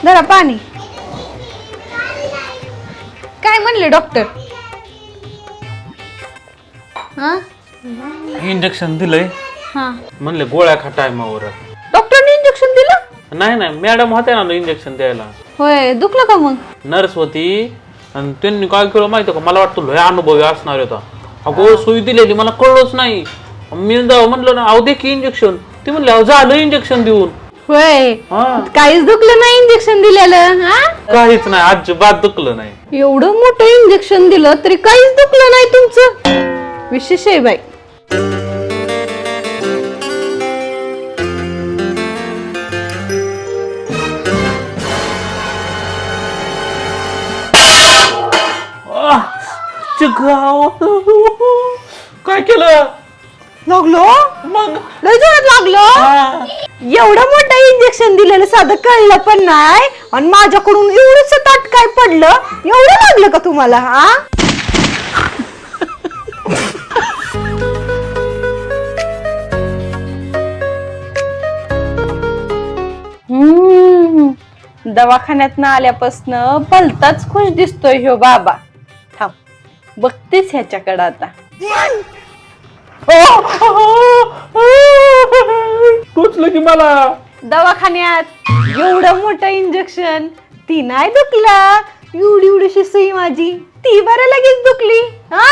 जरा पाणी. काय म्हणले डॉक्टर? हा इंजेक्शन दिलंय हा. म्हणले गोळ्या खा टायमावर. डॉक्टरने इंजेक्शन दिलं? नाही मॅडम होत्या ना इंजेक्शन द्यायला. होय, दुखलं का मग? नर्स होती आणि त्यांनी काय केलं माहिती का, मला वाटतं लय अनुभवी असणार होता. अगो सुई दिलेली मला कळलंच नाही. मी म्हणलं ना अहो दे की इंजेक्शन. ते म्हणले अहो झालं इंजेक्शन देऊन. होय, काहीच दुखलं नाही इंजेक्शन दिलेलं? हा, काहीच नाही, अजिबात दुखलं नाही. एवढं मोठं इंजेक्शन दिलं तरी काहीच दुखलं नाही तुमचं. विशेष आहे बाई. काय केलं? लागलो मग लय जोरात लागलं. एवढं मोठं इंजेक्शन दिलेलं साधं कळलं पण नाही आणि माझ्याकडून एवढंच ताट काय पडलं. एवढं लागलं का तुम्हाला? हा, दवाखान्यात आल्यापासनं भलताच खुश दिसतोय ह्यो बाबा. थांब बघतेच ह्याच्याकडं आता. टोचलं की मला. दवाखान्यात एवढं मोठं इंजेक्शन, ती नाही दुखला. एवढीशी सुई माझी, ती बरं लगेच दुखली. हा